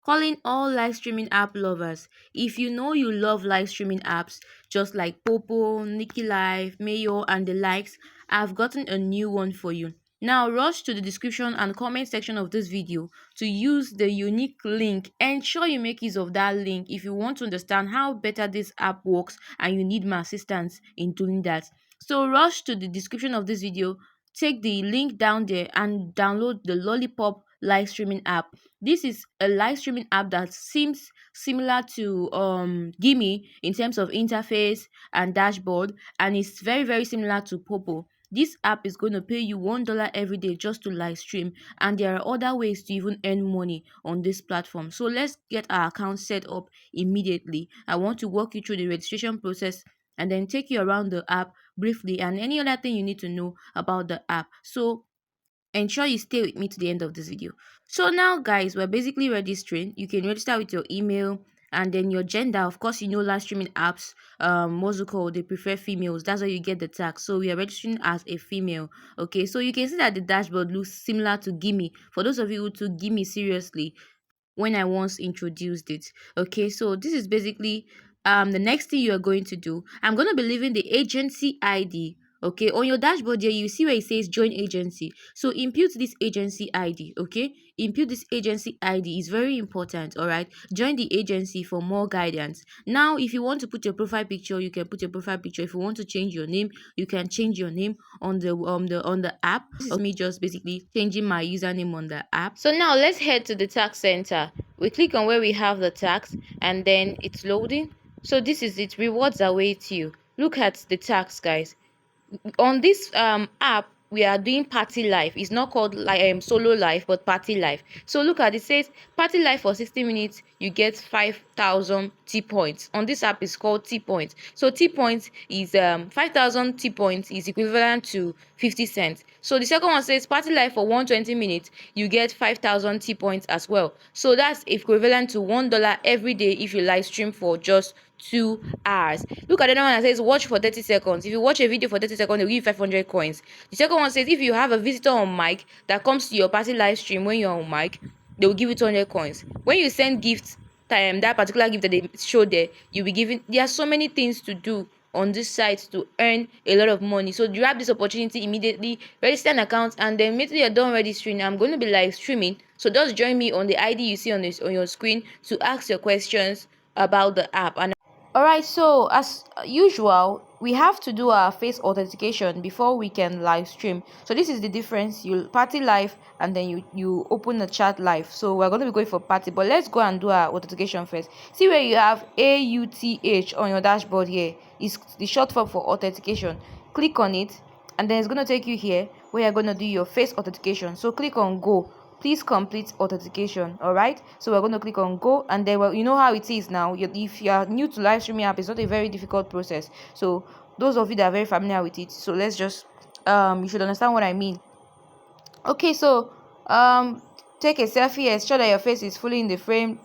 Calling all live streaming app lovers. If you know you love live streaming apps just like Poppo, Nikki Live, Mayo, and the likes, I've gotten a new one for you. Now rush to the description and comment section of this video to use the unique link. Ensure you make use of that link if you want to understand how better this app works and you need my assistance in doing that. So rush to the description of this video, take the link down there and download the Lollipop Live Streaming App. This is a live streaming app that seems similar to Gimme in terms of interface and dashboard, and it's very similar to Poppo. This app is going to pay you $1 every day just to live stream, and there are other ways to even earn money on this platform. So let's get our account set up immediately. I want to walk you through the registration process and then take you around the app briefly and any other thing you need to know about the app. So ensure you stay with me to the end of this video. So now guys, we're basically registering. You can register with your email and then your gender. Of course, you know live streaming apps, what's it called, they prefer females. That's how you get the tag. So we are registering as a female. Okay, so you can see that the dashboard looks similar to Gimme. For those of you who took Gimme seriously when I once introduced it. Okay, so this is basically the next thing you are going to do. I'm going to be leaving the agency ID. Okay, on your dashboard here, you see where it says join agency. So input this agency ID. Okay, input this agency ID is very important. All right, join the agency for more guidance. Now if you want to put your profile picture, you can put your profile picture. If you want to change your name, you can change your name on the app. This is me just basically changing my username on the app. So now let's head to the tax center. We click on where we have the tax and then it's loading. So this is it. Rewards await you. Look at the tax, guys. On this app we are doing party life. It's not called like solo life but party life. So look at it, says party life for 60 minutes you get 5,000 T points. On this app is called T points. So T points is 5,000 T points is equivalent to 50 cents. So the second one says party life for 120 minutes you get 5,000 T points as well. So that's equivalent to $1 every day if you live stream for just 2 hours. Look at the other one that says watch for 30 seconds. If you watch a video for 30 seconds, they'll give you 500 coins. The second one says if you have a visitor on mic that comes to your party live stream when you're on mic, they will give you 200 coins. When you send gifts, that particular gift that they show there, you'll be given. There are so many things to do on this site to earn a lot of money. So grab this opportunity immediately, register an account, and then immediately you're done registering, I'm going to be live streaming. So just join me on the ID you see on your screen to ask your questions about the app. And alright, so as usual, we have to do our face authentication before we can live stream. So this is the difference. You party live and then you open the chat live. So we're going to be going for party, but let's go and do our authentication first. See where you have AUTH on your dashboard here. It's the short form for authentication. Click on it and then it's going to take you here where you're going to do your face authentication. So click on go. Please complete authentication. All right, so we're going to click on go, and then, well, you know how it is now. If you are new to live streaming app, it's not a very difficult process. So those of you that are very familiar with it, so let's just you should understand what I mean. Okay, so take a selfie, ensure that your face is fully in the frame.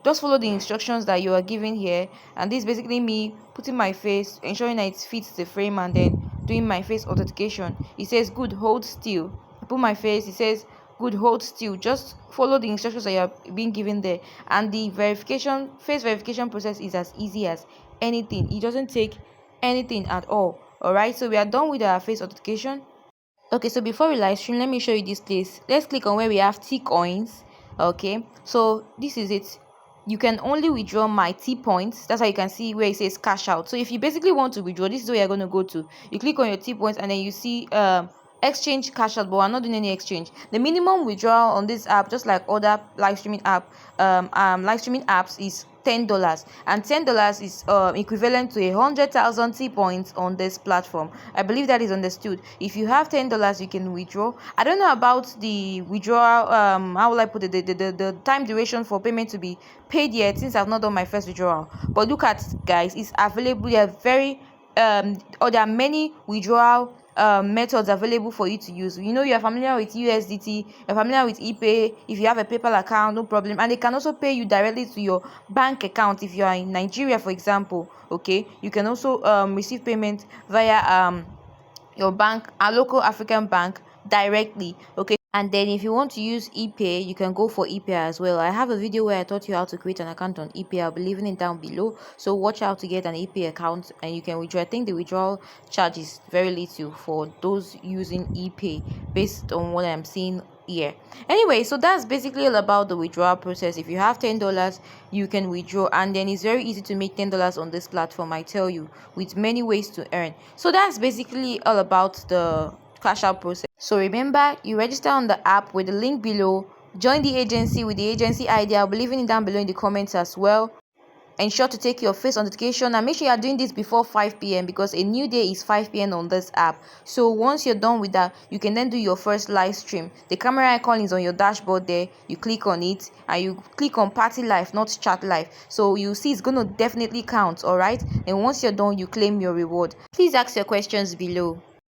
Just follow the instructions that you are given here, and this is basically me putting my face, ensuring that it fits the frame, and then doing my face authentication. It says good, hold still. I put my face, it says good, hold still. Just follow the instructions that you are being given there, and the face verification process is as easy as anything. It doesn't take anything at all. All right, so we are done with our face authentication. Okay, so before we live stream, let me show you this place. Let's click on where we have T coins. Okay, so this is it. You can only withdraw my T points. That's how you can see where it says cash out. So if you basically want to withdraw, this is where you're going to go to. You click on your T points and then you see exchange cash out, but we're not doing any exchange. The minimum withdrawal on this app, just like other live streaming apps, is $10, and $10 is equivalent to 100,000 T points on this platform. I believe that is understood. If you have $10, you can withdraw. I don't know about the withdrawal, how will I put it, the time duration for payment to be paid yet, since I've not done my first withdrawal. But look at, guys, it's available. There are many withdrawal methods available for you to use. You know, you're familiar with USDT, you're familiar with ePay. If you have a PayPal account, no problem. And they can also pay you directly to your bank account if you are in Nigeria, for example. Okay, you can also receive payment via your bank, a local African bank, directly. Okay, And then if you want to use ePay, you can go for ePay as well. I have a video where I taught you how to create an account on ePay. I'll be leaving it down below. So watch out to get an ePay account and you can withdraw. I think the withdrawal charge is very little for those using ePay based on what I'm seeing here. Anyway, so that's basically all about the withdrawal process. If you have $10, you can withdraw, and then it's very easy to make $10 on this platform, I tell you, with many ways to earn. So that's basically all about the cash out process. So remember, you register on the app with the link below, join the agency with the agency ID. I'll be leaving it down below in the comments as well. Ensure to take your face authentication and make sure you are doing this before 5 p.m. because a new day is 5 p.m. on this app. So once you're done with that, you can then do your first live stream. The camera icon is on your dashboard there. You click on it and you click on party live, not chat live. So you see it's going to definitely count, all right? And once you're done, you claim your reward. Please ask your questions below.